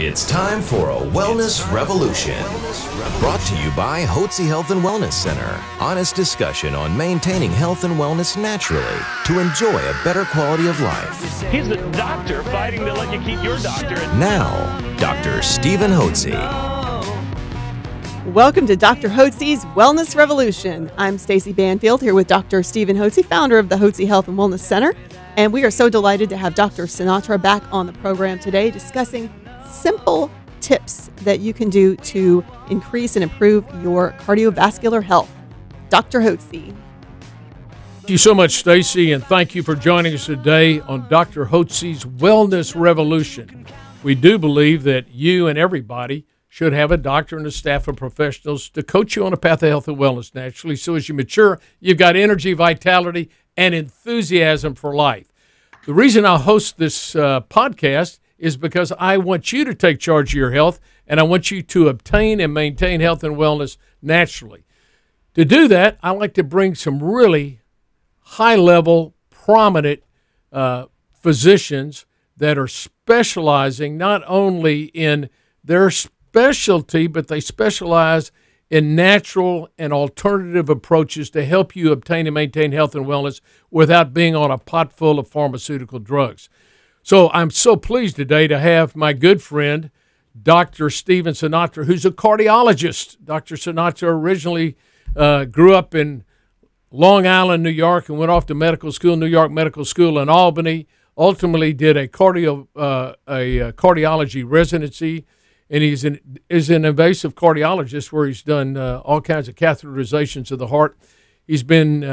It's time for a Wellness Revolution. Brought to you by Hotze Health and Wellness Center. Honest discussion on maintaining health and wellness naturally to enjoy a better quality of life. He's the doctor fighting to let you keep your doctor. Now, Dr. Stephen Hotze. Welcome to Dr. Hotze's Wellness Revolution. I'm Stacy Banfield here with Dr. Stephen Hotze, founder of the Hotze Health and Wellness Center. And we are so delighted to have Dr. Sinatra back on the program today discussing simple tips that you can do to increase and improve your cardiovascular health. Dr. Hotze. Thank you so much, Stacy, and thank you for joining us today on Dr. Hotze's Wellness Revolution. We do believe that you and everybody should have a doctor and a staff of professionals to coach you on a path of health and wellness naturally. So as you mature, you've got energy, vitality, and enthusiasm for life. The reason I host this podcast is because I want you to take charge of your health, and I want you to obtain and maintain health and wellness naturally. To do that, I like to bring some really high-level, prominent physicians that are specializing not only in their specialty, but they specialize in natural and alternative approaches to help you obtain and maintain health and wellness without being on a pot full of pharmaceutical drugs. So I'm so pleased today to have my good friend, Dr. Stephen Sinatra, who's a cardiologist. Dr. Sinatra originally grew up in Long Island, New York, and went off to medical school, New York Medical School in Albany, ultimately did a cardiology residency, and is an invasive cardiologist where he's done all kinds of catheterizations of the heart. He's been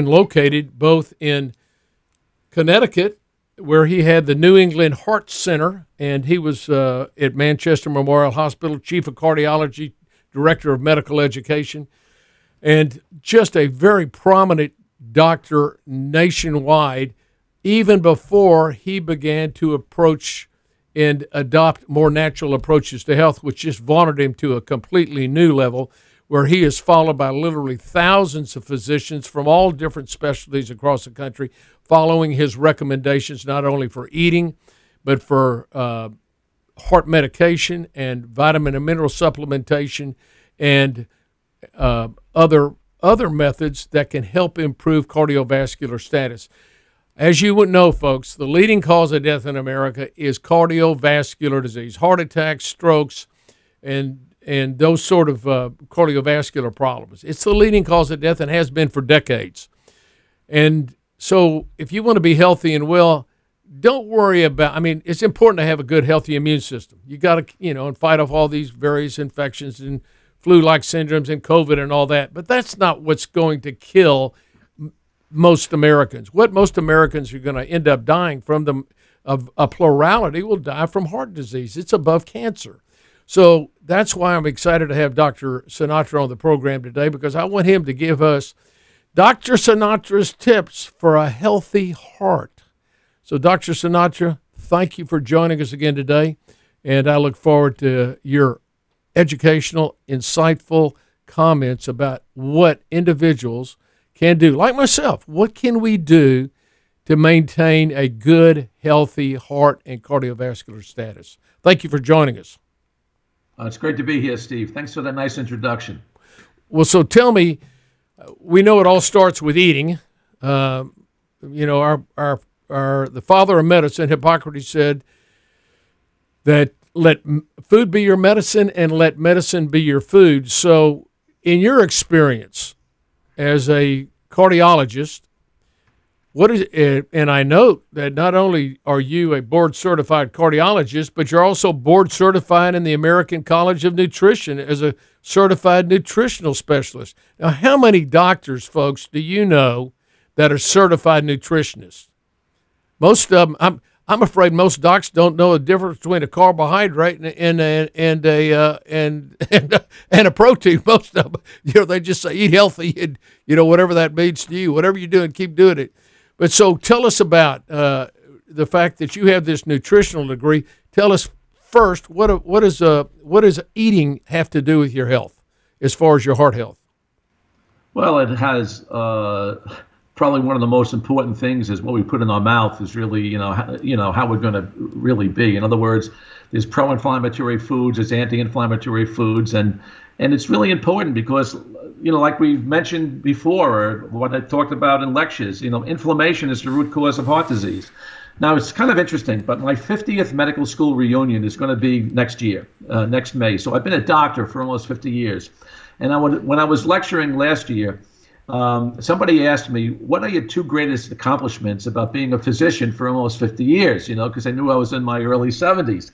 located both in Connecticut, where he had the New England Heart Center, and he was at Manchester Memorial Hospital, chief of cardiology, director of medical education, and just a very prominent doctor nationwide, even before he began to approach and adopt more natural approaches to health, which just vaulted him to a completely new level, where he is followed by literally thousands of physicians from all different specialties across the country, following his recommendations not only for eating, but for heart medication and vitamin and mineral supplementation and other methods that can help improve cardiovascular status. As you would know, folks, the leading cause of death in America is cardiovascular disease, heart attacks, strokes, and those sort of cardiovascular problems. It's the leading cause of death and has been for decades. And so if you want to be healthy and well, don't worry about, it's important to have a good, healthy immune system. You got to, and fight off all these various infections and flu-like syndromes and COVID and all that. But that's not what's going to kill most Americans. What most Americans are going to end up dying from, of a plurality will die from heart disease. It's above cancer. So that's why I'm excited to have Dr. Sinatra on the program today, because I want him to give us Dr. Sinatra's tips for a healthy heart. So Dr. Sinatra, thank you for joining us again today, and I look forward to your educational, insightful comments about what individuals can do. Like myself, what can we do to maintain a good, healthy heart and cardiovascular status? Thank you for joining us. It's great to be here, Steve. Thanks for that nice introduction. Well, so tell me, we know it all starts with eating. The father of medicine, Hippocrates, said that let food be your medicine and let medicine be your food. So in your experience as a cardiologist, what is it? And I note that not only are you a board-certified cardiologist, but you're also board-certified in the American College of Nutrition as a certified nutritional specialist. Now, how many doctors, folks, do you know that are certified nutritionists? Most of them, I'm afraid most docs don't know the difference between a carbohydrate and a protein. Most of them, they just say eat healthy and whatever that means to you, whatever you're doing, keep doing it. But so tell us about the fact that you have this nutritional degree. Tell us first, what does eating have to do with your health as far as your heart health? Well, it has probably one of the most important things is what we put in our mouth is really, how we're going to really be. In other words, there's pro-inflammatory foods, there's anti-inflammatory foods, and it's really important because, like we mentioned before, or what I talked about in lectures, inflammation is the root cause of heart disease. Now, it's kind of interesting, but my 50th medical school reunion is going to be next year, next May. So I've been a doctor for almost 50 years. And when I was lecturing last year, somebody asked me, what are your two greatest accomplishments about being a physician for almost 50 years, because they knew I was in my early 70s.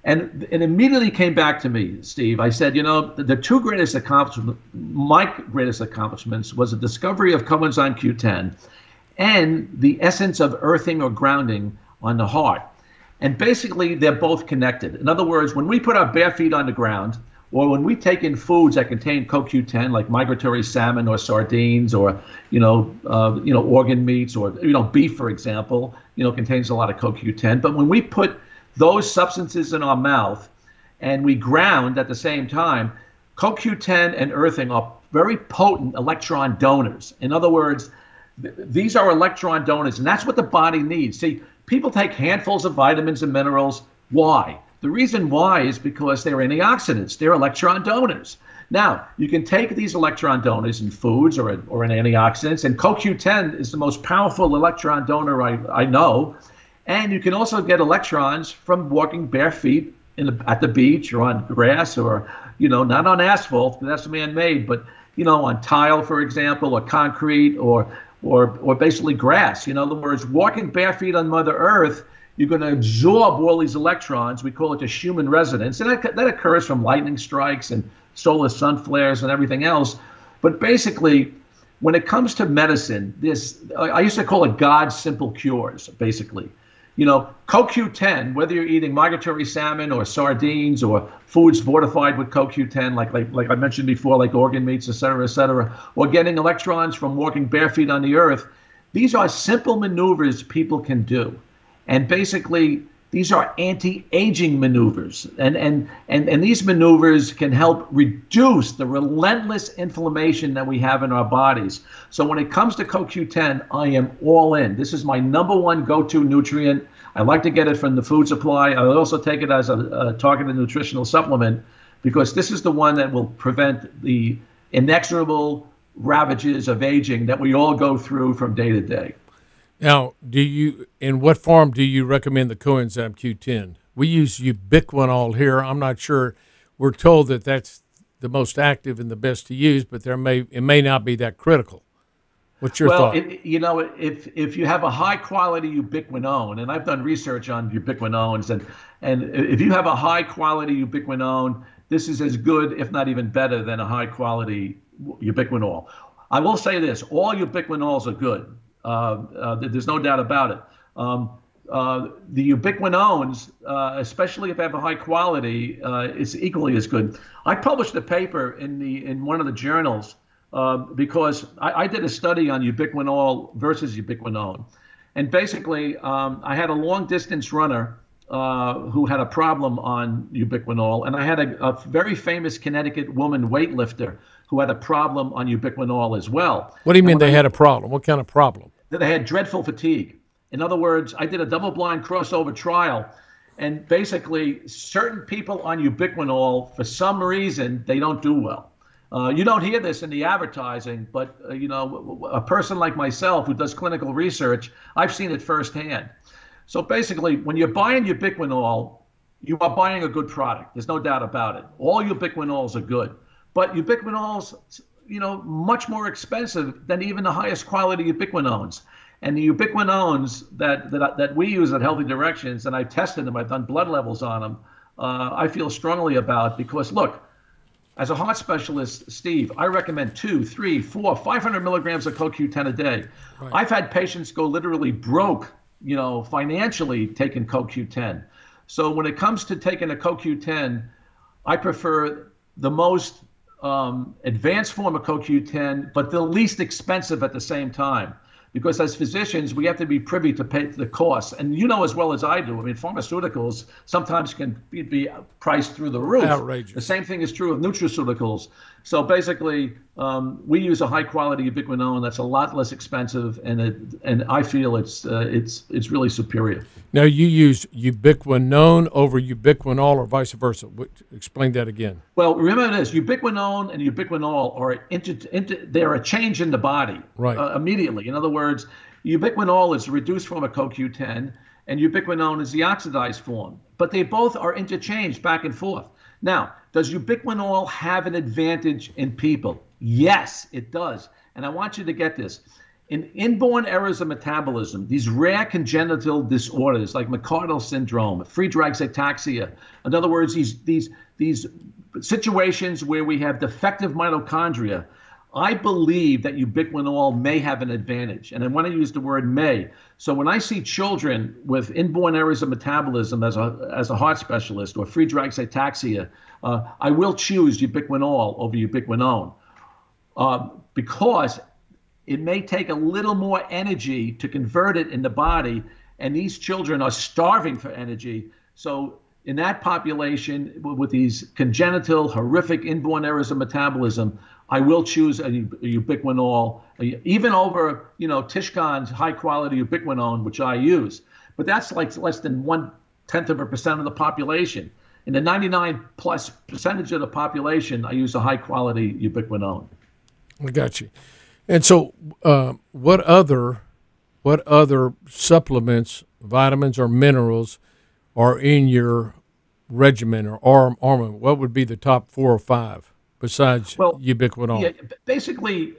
And it immediately came back to me, Steve. I said, the two greatest accomplishments, my greatest accomplishments was the discovery of coenzyme Q10 and the essence of earthing or grounding on the heart. And basically, they're both connected. In other words, when we put our bare feet on the ground, or when we take in foods that contain CoQ10, like migratory salmon or sardines, or organ meats, or beef, for example, contains a lot of CoQ10. But when we put those substances in our mouth and we ground at the same time, CoQ10 and earthing are very potent electron donors. In other words, these are electron donors, and that's what the body needs. See, people take handfuls of vitamins and minerals. Why? The reason why is because they're antioxidants. They're electron donors. Now, you can take these electron donors in foods or in antioxidants, and CoQ10 is the most powerful electron donor I know. And you can also get electrons from walking bare feet at the beach or on grass, or, not on asphalt, that's man-made, but, on tile, for example, or concrete, or basically grass. In other words, walking bare feet on Mother Earth, you're going to absorb all these electrons. We call it the Schumann resonance. And that occurs from lightning strikes and solar sun flares and everything else. But basically, when it comes to medicine, I used to call it God's simple cures, basically. CoQ10, whether you're eating migratory salmon or sardines or foods fortified with CoQ10, like I mentioned before, like organ meats, et cetera, or getting electrons from walking bare feet on the earth, these are simple maneuvers people can do. And basically, these are anti-aging maneuvers. And these maneuvers can help reduce the relentless inflammation that we have in our bodies. So when it comes to CoQ10, I am all in. This is my #1 go-to nutrient. I like to get it from the food supply. I also take it as a targeted nutritional supplement, because this is the one that will prevent the inexorable ravages of aging that we all go through from day to day. Now, in what form do you recommend the coenzyme Q10? We use ubiquinol here. I'm not sure. We're told that that's the most active and the best to use, but it may not be that critical. What's your thought? If you have a high quality ubiquinone, and I've done research on ubiquinones, and if you have a high quality ubiquinone, this is as good, if not even better, than a high quality ubiquinol. I will say this: all ubiquinols are good. There's no doubt about it. The ubiquinones, especially if they have a high quality, is equally as good. I published a paper in one of the journals because I did a study on ubiquinol versus ubiquinone. And basically, I had a long distance runner who had a problem on ubiquinol, and I had a very famous Connecticut woman weightlifter who had a problem on ubiquinol as well. What do you mean they had a problem? What kind of problem? That they had dreadful fatigue. In other words, I did a double-blind crossover trial, and basically certain people on ubiquinol, for some reason, they don't do well. You don't hear this in the advertising, but a person like myself who does clinical research, I've seen it firsthand. So basically, when you're buying ubiquinol, you are buying a good product. There's no doubt about it. All ubiquinols are good, but ubiquinols, much more expensive than even the highest quality ubiquinones. And the ubiquinones that we use at Healthy Directions, and I've tested them, I've done blood levels on them, I feel strongly about, because look, as a heart specialist, Steve, I recommend 2, 3, 4, 500 milligrams of CoQ10 a day. Right. I've had patients go literally broke, financially taking CoQ10. So when it comes to taking a CoQ10, I prefer the most advanced form of CoQ10, but the least expensive at the same time. Because as physicians, we have to be privy to pay the costs. And as well as I do, pharmaceuticals sometimes can be priced through the roof. Outrageous. The same thing is true of nutraceuticals. So basically, We use a high quality ubiquinone that's a lot less expensive, and I feel it's really superior. Now, you use ubiquinone over ubiquinol or vice versa. Explain that again. Well, remember this: ubiquinone and ubiquinol are they're a change in the body immediately. In other words, ubiquinol is a reduced form of CoQ10, and ubiquinone is the oxidized form. But they both are interchanged back and forth. Now, does ubiquinol have an advantage in people? Yes, it does. And I want you to get this. In inborn errors of metabolism, these rare congenital disorders like McArdle syndrome, Friedreich's ataxia, in other words, these situations where we have defective mitochondria, I believe that ubiquinol may have an advantage. And I want to use the word may. So when I see children with inborn errors of metabolism as a heart specialist or Friedreich's ataxia, I will choose ubiquinol over ubiquinone because it may take a little more energy to convert it in the body, and these children are starving for energy. So in that population with these congenital, horrific inborn errors of metabolism, I will choose a ubiquinol, even over, Tishkan's high-quality ubiquinone, which I use. But that's like less than 0.1% of the population. In the 99+% of the population, I use a high-quality ubiquinone. I got you. And so, what other supplements, vitamins or minerals, are in your regimen or armament? What would be the top 4 or 5 besides ubiquinol? Yeah, basically,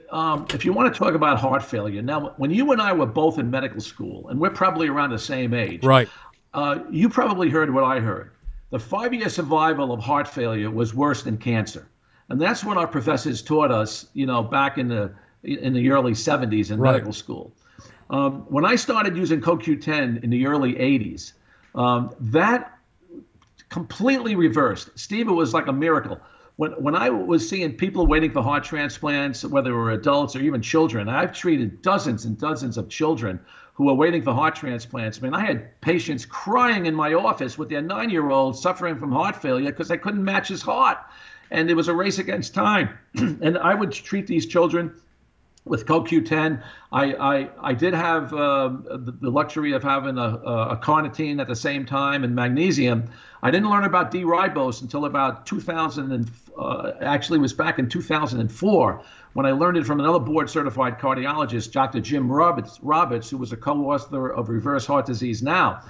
if you want to talk about heart failure, now when you and I were both in medical school, and we're probably around the same age, right? You probably heard what I heard. The 5-year survival of heart failure was worse than cancer, and that's what our professors taught us, back in the early 70s in medical school. When I started using CoQ10 in the early 80s, that completely reversed. Steve, it was like a miracle. When I was seeing people waiting for heart transplants, whether they were adults or even children, I've treated dozens and dozens of children who were waiting for heart transplants. I mean, I had patients crying in my office with their 9-year-old suffering from heart failure because they couldn't match his heart. And it was a race against time. And I would treat these children with CoQ10. I did have the luxury of having a carnitine at the same time and magnesium. I didn't learn about D-ribose until about 2000, and actually it was back in 2004 when I learned it from another board-certified cardiologist, Dr. Jim Roberts, who was a co-author of Reverse Heart Disease Now.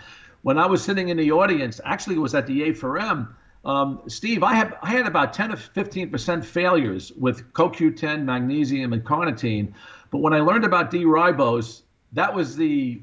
When I was sitting in the audience, actually it was at the A4M, Steve, I had about 10 to 15% failures with CoQ10, magnesium, and carnitine. But when I learned about D-ribose, that was the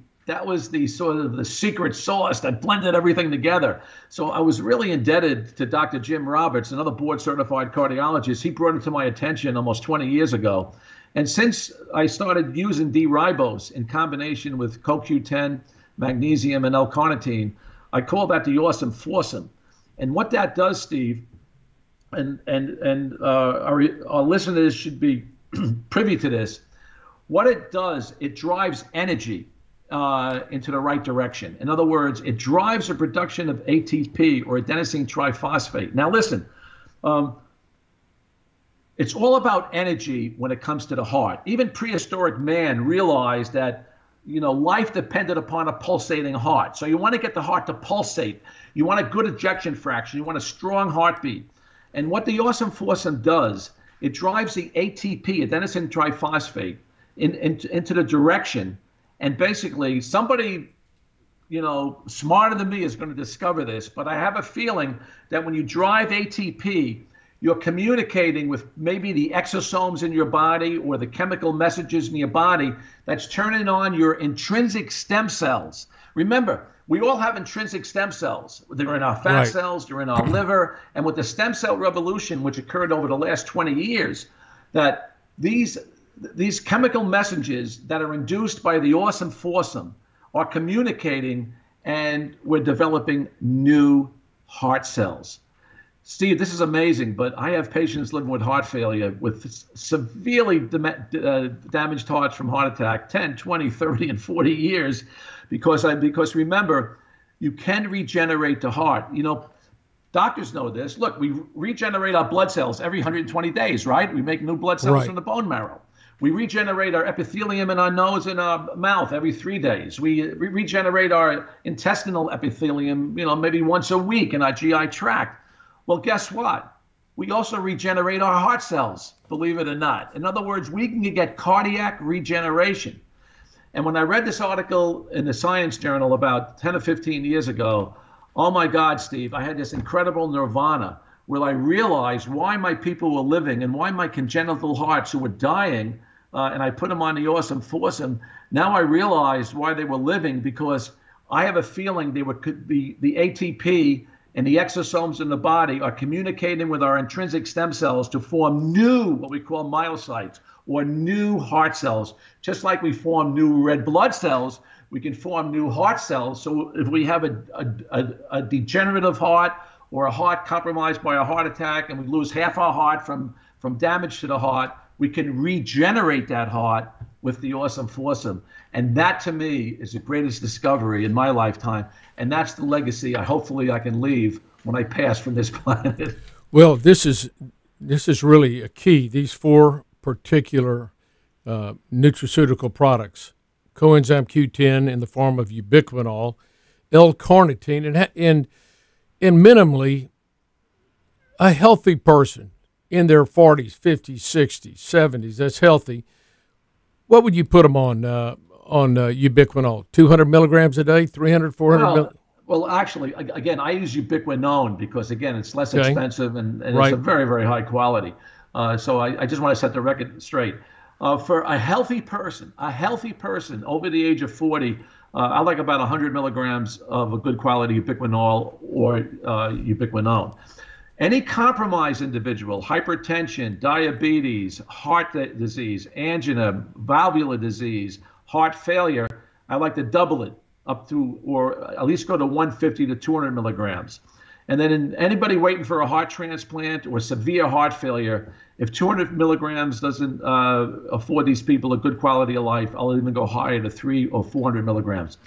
sort of the secret sauce that blended everything together. So I was really indebted to Dr. Jim Roberts, another board-certified cardiologist. He brought it to my attention almost 20 years ago. And since I started using D-ribose in combination with CoQ10, magnesium, and L-carnitine, I call that the awesome Foursome. And what that does, Steve, and our listeners should be privy to this, what it does, it drives energy into the right direction. In other words, it drives the production of ATP, or adenosine triphosphate. Now listen, it's all about energy when it comes to the heart. Even prehistoric man realized that life depended upon a pulsating heart. So you want to get the heart to pulsate. You want a good ejection fraction. You want a strong heartbeat. And what the awesome Foursome does, it drives the ATP, adenosine triphosphate, into the direction. And basically, somebody, smarter than me is going to discover this. But I have a feeling that when you drive ATP, you're communicating with maybe the exosomes in your body or the chemical messages in your body that's turning on your intrinsic stem cells. Remember, we all have intrinsic stem cells. They're in our fat cells, they're in our liver. And with the stem cell revolution, which occurred over the last 20 years, that these chemical messages that are induced by the awesome Foursome are communicating, and we're developing new heart cells. Steve, this is amazing, but I have patients living with heart failure with severely damaged hearts from heart attack, 10, 20, 30, and 40 years, because remember, you can regenerate the heart. doctors know this. Look, we regenerate our blood cells every 120 days, right? We make new blood cells Right. from the bone marrow. We regenerate our epithelium in our nose and our mouth every 3 days. We regenerate our intestinal epithelium, maybe once a week in our GI tract. Well, guess what? We also regenerate our heart cells, believe it or not. In other words, we can get cardiac regeneration. And when I read this article in the Science Journal about 10 or 15 years ago, oh my God, Steve, I had this incredible nirvana where I realized why my people were living and why my congenital hearts who were dying, and I put them on the awesome Foursome. Now I realized why they were living, because I have a feeling could be the ATP and the exosomes in the body are communicating with our intrinsic stem cells to form new, what we call myocytes, or new heart cells. Just like we form new red blood cells, we can form new heart cells. So if we have a degenerative heart or a heart compromised by a heart attack and we lose half our heart from damage to the heart, we can regenerate that heart with the awesome Foursome. And that, to me, is the greatest discovery in my lifetime. And that's the legacy hopefully I can leave when I pass from this planet. Well, this is really a key. These 4 particular nutraceutical products: coenzyme Q10 in the form of ubiquinol, L-carnitine, and minimally, a healthy person in their 40s, 50s, 60s, 70s, that's healthy. What would you put them on ubiquinol? 200 milligrams a day, 300, 400 Well, actually, again, I use ubiquinone because, again, it's less expensive and Right. it's a very, very high quality. So I just want to set the record straight. For a healthy person over the age of 40, I like about 100 milligrams of a good quality ubiquinol or ubiquinone. Any compromised individual, hypertension, diabetes, heart disease, angina, valvular disease, heart failure, I like to double it up to, or at least go to 150 to 200 milligrams. And then in anybody waiting for a heart transplant or severe heart failure, if 200 milligrams doesn't afford these people a good quality of life, I'll even go higher to 300 or 400 milligrams.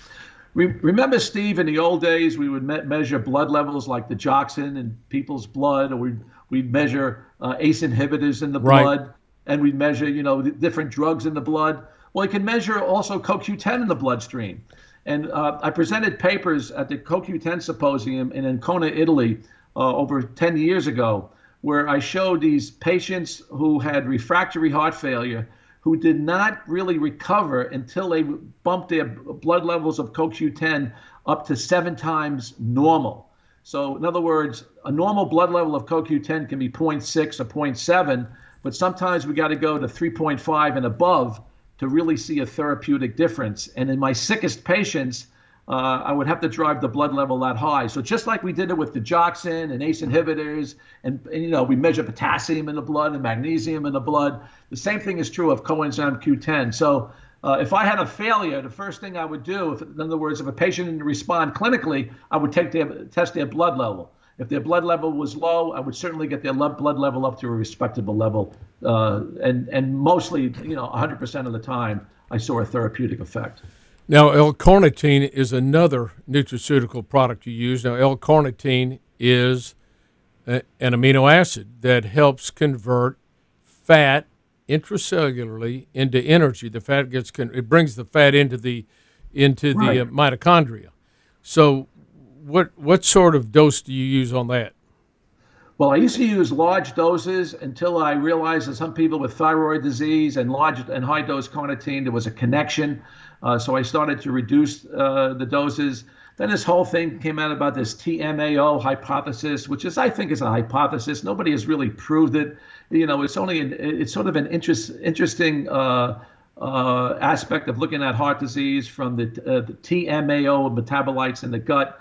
Remember, Steve, in the old days, we would measure blood levels like the digoxin in people's blood, or we'd measure ACE inhibitors in the blood, and we'd measure, different drugs in the blood. Well, you can measure also CoQ10 in the bloodstream. And I presented papers at the CoQ10 Symposium in Ancona, Italy, over 10 years ago, where I showed these patients who had refractory heart failure who did not really recover until they bumped their blood levels of CoQ10 up to 7 times normal. So in other words, a normal blood level of CoQ10 can be 0.6 or 0.7, but sometimes we got to go to 3.5 and above to really see a therapeutic difference. And in my sickest patients, I would have to drive the blood level that high. So just like we did it with the digoxin and ACE inhibitors, and we measure potassium in the blood and magnesium in the blood, the same thing is true of coenzyme Q10. So if I had a failure, the first thing I would do, in other words, if a patient didn't respond clinically, I would test their blood level. If their blood level was low, I would certainly get their blood level up to a respectable level. And mostly, 100% of the time, I saw a therapeutic effect. Now, L-carnitine is another nutraceutical product you use. Now, L-carnitine is an amino acid that helps convert fat intracellularly into energy. The fat it brings the fat into the mitochondria. So, what sort of dose do you use on that? Well, I used to use large doses until I realized that some people with thyroid disease and large and high dose carnitine, there was a connection. So I started to reduce the doses. Then this whole thing came out about this TMAO hypothesis, which I think is a hypothesis. Nobody has really proved it. It's sort of an interesting aspect of looking at heart disease from the TMAO metabolites in the gut.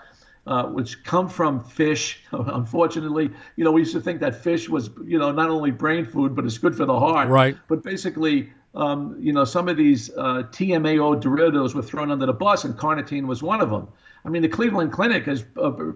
Which come from fish. Unfortunately, we used to think that fish was, not only brain food, but it's good for the heart. Right. But basically, some of these TMAO derivatives were thrown under the bus, and carnitine was one of them. I mean, the Cleveland Clinic has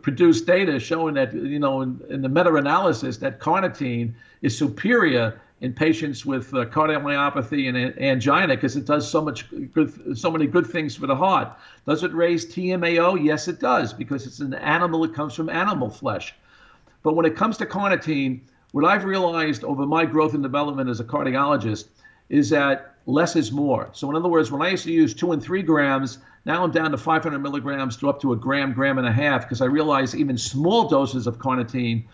produced data showing that, in the meta-analysis, that carnitine is superior in patients with cardiomyopathy and angina because it does so many good things for the heart. Does it raise TMAO? Yes, it does, because it's an animal. It comes from animal flesh. But when it comes to carnitine, what I've realized over my growth and development as a cardiologist is that less is more. So in other words, when I used to use 2 and 3 grams, now I'm down to 500 milligrams to up to a gram, gram and a half, because I realize even small doses of carnitine,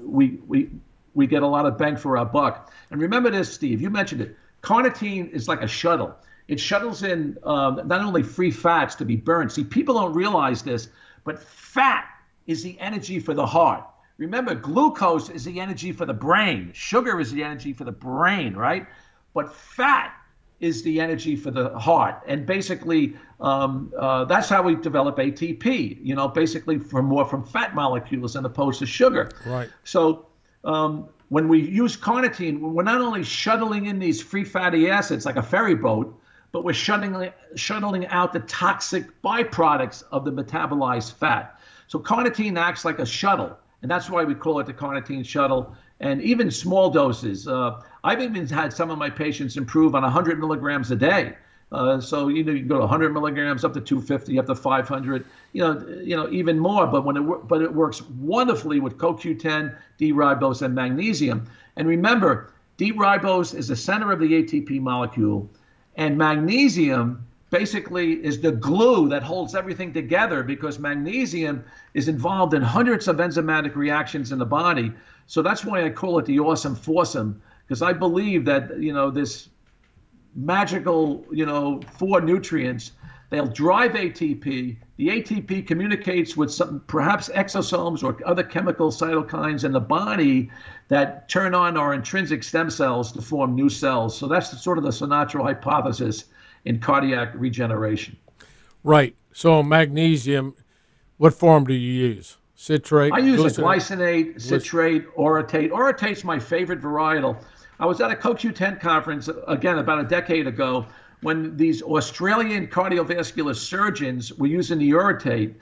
we get a lot of bang for our buck. And remember this, Steve, you mentioned it. Carnitine is like a shuttle. It shuttles in not only free fats to be burned. See, people don't realize this, but fat is the energy for the heart. Remember, glucose is the energy for the brain. Sugar is the energy for the brain, right? But fat is the energy for the heart. And basically, that's how we develop ATP, basically more from fat molecules as opposed to sugar. Right. So when we use carnitine, we're not only shuttling in these free fatty acids like a ferry boat, but we're shuttling out the toxic byproducts of the metabolized fat. So carnitine acts like a shuttle, and that's why we call it the carnitine shuttle. And even small doses. I've even had some of my patients improve on 100 milligrams a day. So you can go to 100 milligrams, up to 250, up to 500, even more. But it works wonderfully with CoQ10, D-ribose, and magnesium. And remember, D-ribose is the center of the ATP molecule, and magnesium basically is the glue that holds everything together, because magnesium is involved in hundreds of enzymatic reactions in the body. So that's why I call it the awesome foursome, because I believe that, this magical, 4 nutrients, they'll drive ATP. The ATP communicates with some, perhaps exosomes or other chemical cytokines in the body that turn on our intrinsic stem cells to form new cells. So that's sort of the Sinatra hypothesis in cardiac regeneration. Right. So magnesium, what form do you use? Citrate? I use a glycinate, citrate, orotate. Orotate's my favorite varietal. I was at a CoQ10 conference, again, about a decade ago, when these Australian cardiovascular surgeons were using the orotate.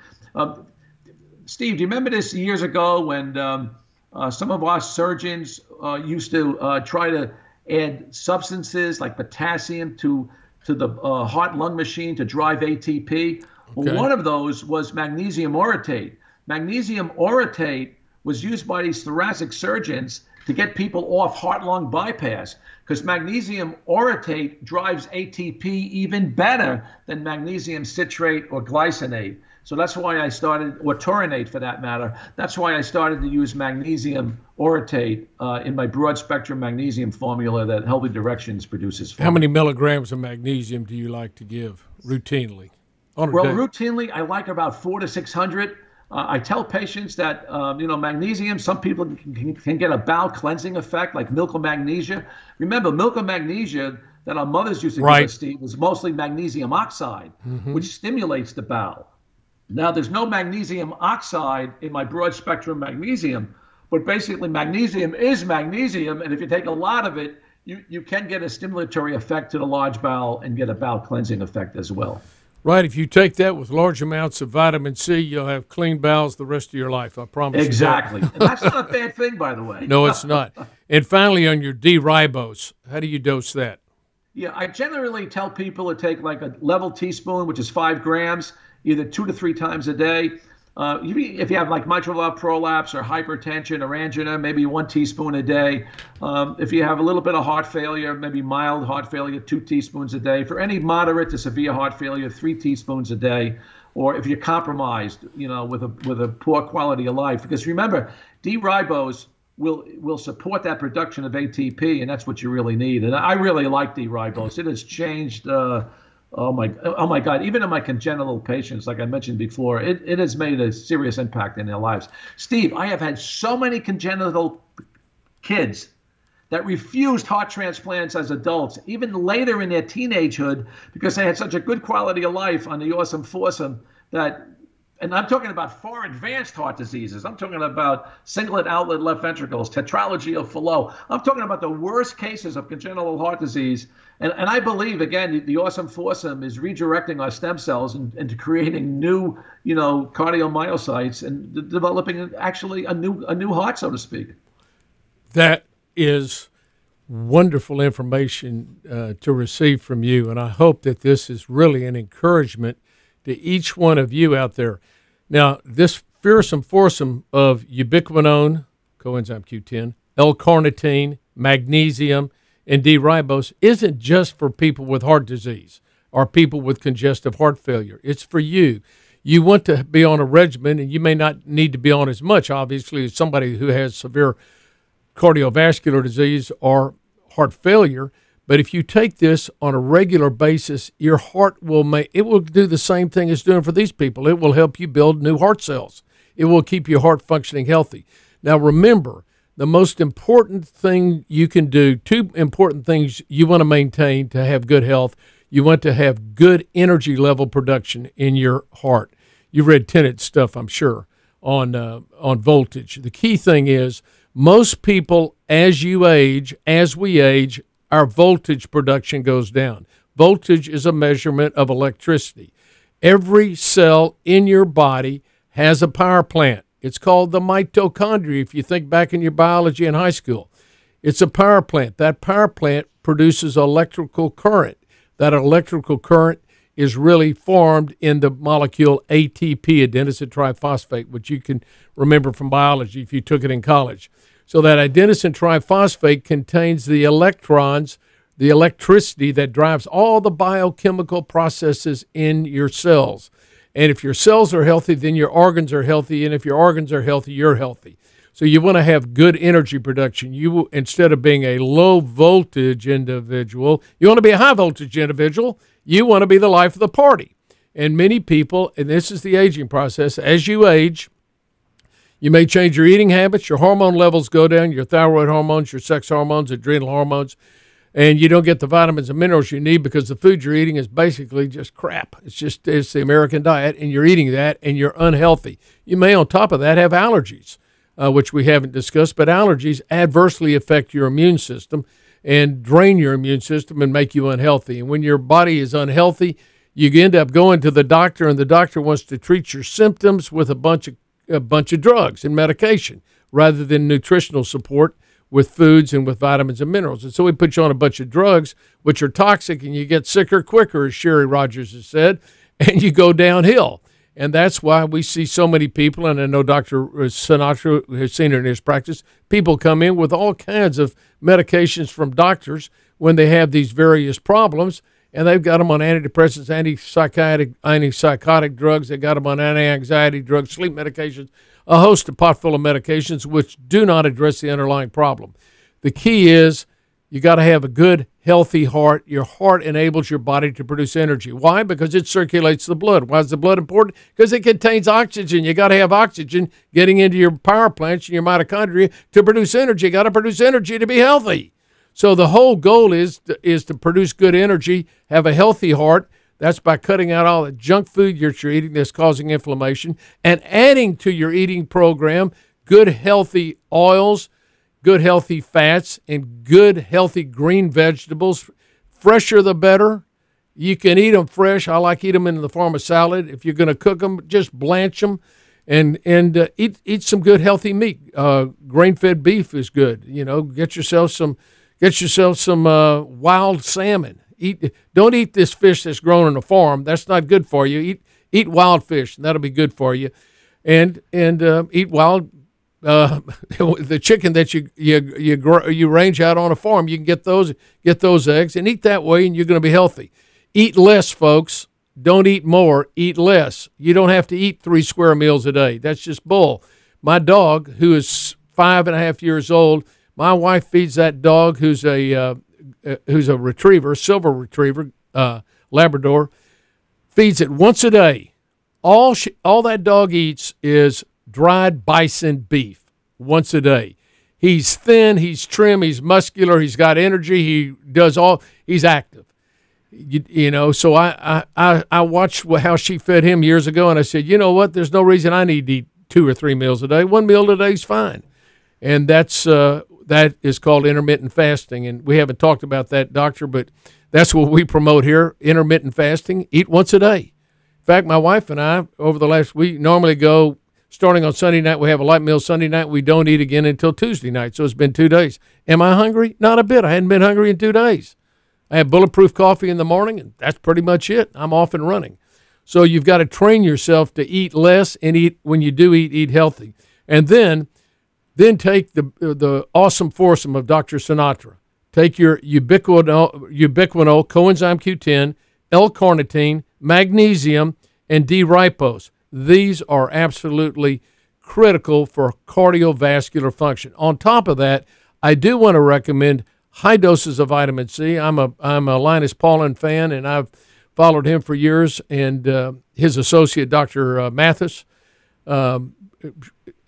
Steve, do you remember this years ago when some of our surgeons used to try to add substances like potassium to the heart-lung machine to drive ATP? Okay. Well, one of those was magnesium orotate. Magnesium orotate was used by these thoracic surgeons to get people off heart-lung bypass, because magnesium orotate drives ATP even better than magnesium citrate or glycinate. So that's why I started, or taurinate for that matter, that's why I started to use magnesium orotate in my broad-spectrum magnesium formula that Healthy Directions produces for How me. many milligrams of magnesium do you like to give routinely? Routinely, I like about 400 to 600. I tell patients that, magnesium, some people can get a bowel cleansing effect, like milk of magnesia. Remember, milk of magnesia that our mothers used to give us, Steve, was mostly magnesium oxide, which stimulates the bowel. Now, there's no magnesium oxide in my broad spectrum magnesium, but basically magnesium is magnesium, and if you take a lot of it, you can get a stimulatory effect to the large bowel and get a bowel cleansing effect as well. Right. If you take that with large amounts of vitamin C, you'll have clean bowels the rest of your life. I promise Exactly. you. Exactly. And that's not a bad thing, by the way. No, it's not. And finally, on your D-ribose, how do you dose that? Yeah, I generally tell people to take like a level teaspoon, which is 5 grams, either 2 to 3 times a day. If you have like mitral valve prolapse or hypertension or angina, maybe 1 teaspoon a day. If you have a little bit of heart failure, maybe mild heart failure, 2 teaspoons a day. For any moderate to severe heart failure, 3 teaspoons a day. Or if you're compromised, with a poor quality of life. Because remember, D-ribose will support that production of ATP, and that's what you really need. And I really like D-ribose. It has changed. Oh my God! Even in my congenital patients, like I mentioned before, it has made a serious impact in their lives. Steve, I have had so many congenital kids that refused heart transplants as adults, even later in their teenagehood, because they had such a good quality of life on the awesome foursome that. And I'm talking about far advanced heart diseases. I'm talking about singlet outlet left ventricles, tetralogy of Fallot. I'm talking about the worst cases of congenital heart disease. And I believe, again, the awesome foursome is redirecting our stem cells into creating new, cardiomyocytes and developing actually a new heart, so to speak. That is wonderful information to receive from you. And I hope that this is really an encouragement to each one of you out there. Now, this Foursome of ubiquinone, coenzyme Q10, L-carnitine, magnesium, and D-ribose isn't just for people with heart disease or people with congestive heart failure. It's for you. You want to be on a regimen, and you may not need to be on as much, obviously, as somebody who has severe cardiovascular disease or heart failure. But if you take this on a regular basis, your heart will do the same thing it's doing for these people. It will help you build new heart cells. It will keep your heart functioning healthy. Now, remember, the most important thing you can do, two important things you want to maintain to have good health. You want to have good energy level production in your heart. You've read Tenet's stuff, I'm sure, on voltage. The key thing is most people, as we age, our voltage production goes down. Voltage is a measurement of electricity. Every cell in your body has a power plant. It's called the mitochondria, if you think back in your biology in high school. It's a power plant. That power plant produces electrical current. That electrical current is really formed in the molecule ATP, adenosine triphosphate, which you can remember from biology if you took it in college. So that adenosine triphosphate contains the electrons, the electricity that drives all the biochemical processes in your cells. And if your cells are healthy, then your organs are healthy. And if your organs are healthy, you're healthy. So you want to have good energy production. You, instead of being a low voltage individual, you want to be a high voltage individual. You want to be the life of the party. And many people, and this is the aging process, as you age, you may change your eating habits, your hormone levels go down, your thyroid hormones, your sex hormones, adrenal hormones, and you don't get the vitamins and minerals you need because the food you're eating is basically just crap. It's the American diet, and you're eating that, and you're unhealthy. You may, on top of that, have allergies, which we haven't discussed, but allergies adversely affect your immune system and drain your immune system and make you unhealthy. And when your body is unhealthy, you end up going to the doctor, and the doctor wants to treat your symptoms with a bunch of drugs and medication rather than nutritional support with foods and with vitamins and minerals. And so we put you on a bunch of drugs, which are toxic, and you get sicker quicker, as Sherry Rogers has said, and you go downhill. And that's why we see so many people, and I know Dr. Sinatra has seen it in his practice, people come in with all kinds of medications from doctors when they have these various problems, and they've got them on antidepressants, antipsychotic drugs, they got them on anti-anxiety drugs, sleep medications, a host of pot full of medications which do not address the underlying problem. The key is you got to have a good, healthy heart. Your heart enables your body to produce energy. Why? Because it circulates the blood. Why is the blood important? Because it contains oxygen. You got to have oxygen getting into your power plants and your mitochondria to produce energy. You got to produce energy to be healthy. So the whole goal is to produce good energy, have a healthy heart. That's by cutting out all the junk food you're eating that's causing inflammation and adding to your eating program good, healthy oils, good, healthy fats, and good, healthy green vegetables. Fresher the better. You can eat them fresh. I like to eat them in the form of salad. If you're going to cook them, just blanch them and eat some good, healthy meat. Grain-fed beef is good. You know, get yourself some wild salmon. Don't eat this fish that's grown on a farm. That's not good for you. Eat wild fish, and that'll be good for you. And eat wild the chicken that you range out on a farm. You can get those eggs and eat that way, and you're going to be healthy. Eat less, folks. Don't eat more. Eat less. You don't have to eat 3 square meals a day. That's just bull. My dog, who is 5.5 years old, my wife feeds that dog, who's a retriever, silver retriever, Labrador, feeds it once a day. All that dog eats is dried bison beef once a day. He's thin, he's trim, he's muscular, he's got energy, he's active. You know, so I watched how she fed him years ago, and I said, you know what, there's no reason I need to eat 2 or 3 meals a day. 1 meal a day is fine. And that is called intermittent fasting, and we haven't talked about that, doctor, but that's what we promote here, intermittent fasting. Eat once a day. In fact, my wife and I, over the last week, normally go, starting on Sunday night, we have a light meal Sunday night. We don't eat again until Tuesday night, so it's been 2 days. Am I hungry? Not a bit. I hadn't been hungry in 2 days. I have bulletproof coffee in the morning, and that's pretty much it. I'm off and running. So you've got to train yourself to eat less and eat, when you do eat healthy. And then take the awesome Foursome of Dr. Sinatra. Take your ubiquinol, coenzyme Q10, L-carnitine, magnesium, and D-ribose. These are absolutely critical for cardiovascular function. On top of that, I do want to recommend high doses of vitamin C. I'm a Linus Pauling fan, and I've followed him for years, and his associate, Dr. Mathis,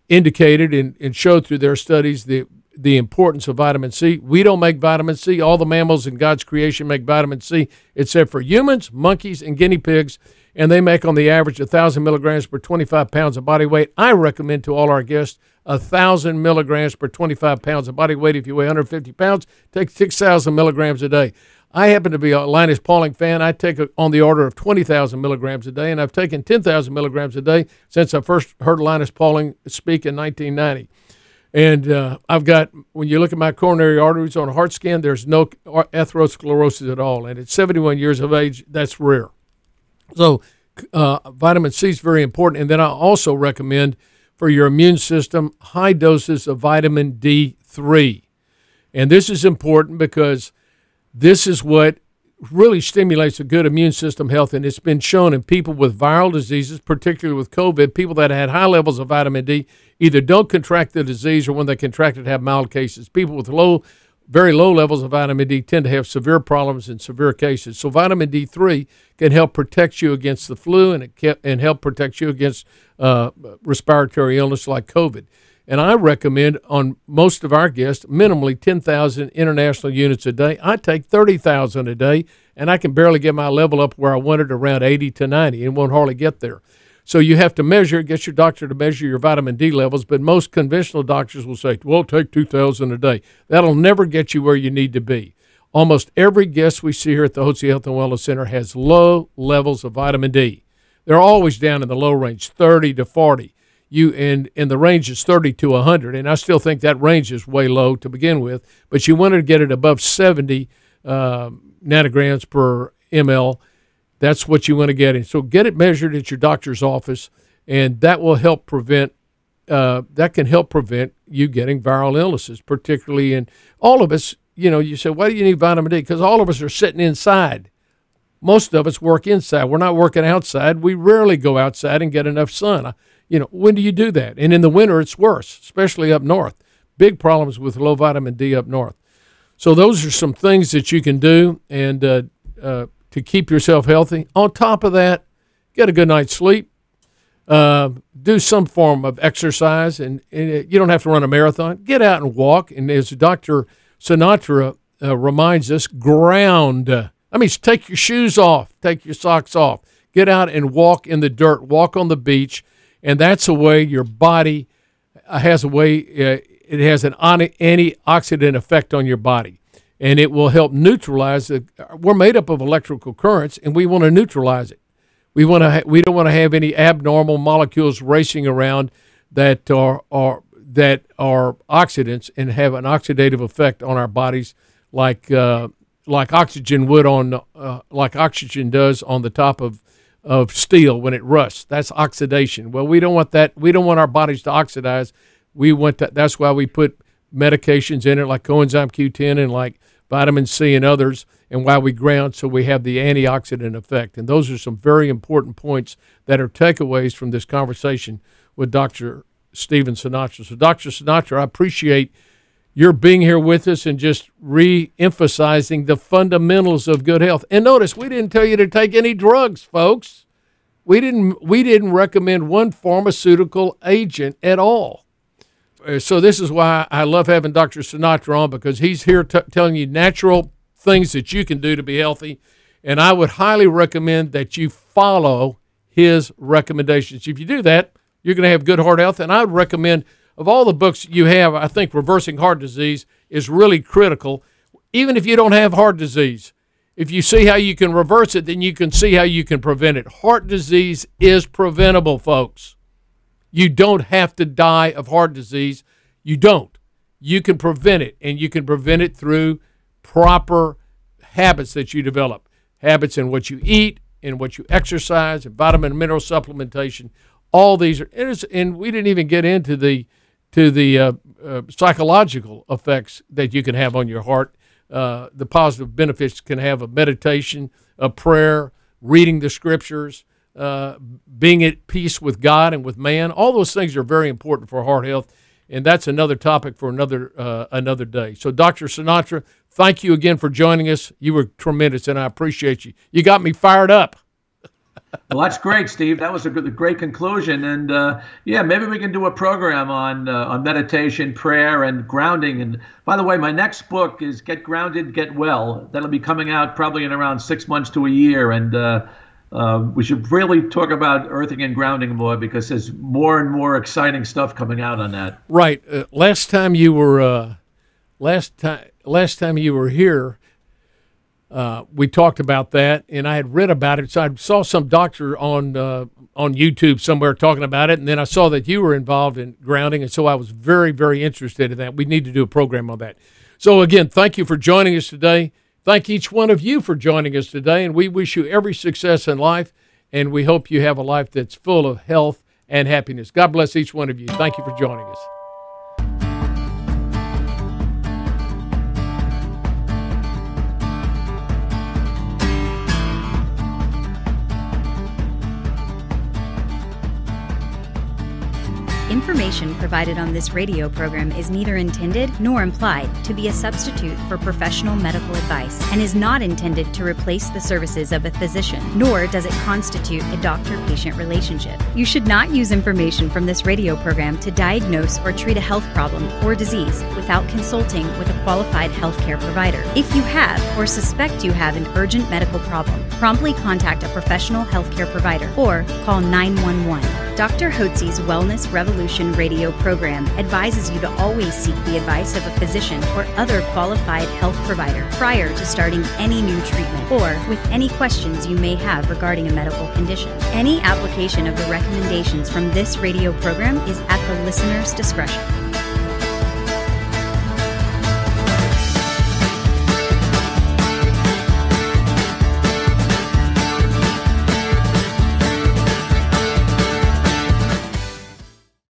indicated and showed through their studies the importance of vitamin C. We don't make vitamin C. All the mammals in God's creation make vitamin C, except for humans, monkeys, and guinea pigs, and they make on the average 1,000 milligrams per 25 pounds of body weight. I recommend to all our guests 1,000 milligrams per 25 pounds of body weight. If you weigh 150 pounds, take 6,000 milligrams a day. I happen to be a Linus Pauling fan. I take on the order of 20,000 milligrams a day, and I've taken 10,000 milligrams a day since I first heard Linus Pauling speak in 1990. And I've got, when you look at my coronary arteries on a heart scan, there's no atherosclerosis at all. And at 71 years of age, that's rare. So vitamin C is very important. And then I also recommend for your immune system high doses of vitamin D3. And this is important because this is what really stimulates a good immune system health, and it's been shown in people with viral diseases, particularly with COVID. People that had high levels of vitamin D either don't contract the disease, or when they contract it, have mild cases. People with very low levels of vitamin D tend to have severe problems in severe cases. So vitamin D3 can help protect you against the flu, and help protect you against respiratory illness like COVID. And I recommend on most of our guests minimally 10,000 international units a day. I take 30,000 a day, and I can barely get my level up where I want it, around 80 to 90, and won't hardly get there. So you have to get your doctor to measure your vitamin D levels, but most conventional doctors will say, well, take 2,000 a day. That'll never get you where you need to be. Almost every guest we see here at the Hotze Health and Wellness Center has low levels of vitamin D. They're always down in the low range, 30 to 40. And the range is 30 to 100, and I still think that range is way low to begin with, but you want to get it above 70 nanograms per ml. That's what you want to get in. So get it measured at your doctor's office, and that will help prevent you getting viral illnesses, particularly in all of us. You say, why do you need vitamin D? Because all of us are sitting inside. Most of us work inside. We're not working outside. We rarely go outside and get enough sun. When do you do that? And in the winter, it's worse, especially up north. Big problems with low vitamin D up north. So those are some things that you can do and to keep yourself healthy. On top of that, get a good night's sleep. Do some form of exercise, and you don't have to run a marathon. Get out and walk. And as Dr. Sinatra reminds us, ground. Take your shoes off. Take your socks off. Get out and walk in the dirt. Walk on the beach. And that's a way your body has it has an antioxidant effect on your body. And it will help neutralize we're made up of electrical currents, and we want to neutralize it. We don't want to have any abnormal molecules racing around that are oxidants and have an oxidative effect on our bodies, like oxygen like oxygen does on the top of steel when it rusts. That's oxidation. Well, we don't want that. We don't want our bodies to oxidize. We want that. That's why we put medications in it, like coenzyme Q10 and like vitamin C and others, and why we ground, so we have the antioxidant effect. And those are some very important points that are takeaways from this conversation with Dr. Stephen Sinatra. So, Dr. Sinatra, I appreciate your being here with us and just re-emphasizing the fundamentals of good health. And notice, we didn't tell you to take any drugs, folks. We didn't recommend one pharmaceutical agent at all. So this is why I love having Dr. Sinatra on, because he's here telling you natural things that you can do to be healthy. And I would highly recommend that you follow his recommendations. If you do that, you're going to have good heart health. And I would recommend, of all the books you have, I think Reversing Heart Disease is really critical. Even if you don't have heart disease, if you see how you can reverse it, then you can see how you can prevent it. Heart disease is preventable, folks. You don't have to die of heart disease. You don't. You can prevent it, and you can prevent it through proper habits that you develop. Habits in what you eat, in what you exercise, and vitamin and mineral supplementation. All these are, and we didn't even get into the psychological effects that you can have on your heart. The positive benefits can have of meditation, of prayer, reading the scriptures, being at peace with God and with man. All those things are very important for heart health, and that's another topic for another day. So, Dr. Sinatra, thank you again for joining us. You were tremendous, and I appreciate you. You got me fired up. Well, that's great, Steve. That was a great conclusion. And yeah, maybe we can do a program on meditation, prayer, and grounding. And by the way, my next book is Get Grounded, Get Well. That'll be coming out probably in around 6 months to a year. And we should really talk about earthing and grounding more, because there's more and more exciting stuff coming out on that. Right. Last time you were here, we talked about that, and I had read about it. So I saw some doctor on YouTube somewhere talking about it, and then I saw that you were involved in grounding, and so I was very, very interested in that. We need to do a program on that. So again, thank you for joining us today. Thank each one of you for joining us today, and we wish you every success in life, and we hope you have a life that's full of health and happiness. God bless each one of you. Thank you for joining us. Information provided on this radio program is neither intended nor implied to be a substitute for professional medical advice and is not intended to replace the services of a physician, nor does it constitute a doctor-patient relationship. You should not use information from this radio program to diagnose or treat a health problem or disease without consulting with a qualified healthcare provider. If you have or suspect you have an urgent medical problem, promptly contact a professional healthcare provider or call 911. Dr. Hotze's Wellness Revolution radio program advises you to always seek the advice of a physician or other qualified health provider prior to starting any new treatment or with any questions you may have regarding a medical condition. Any application of the recommendations from this radio program is at the listener's discretion.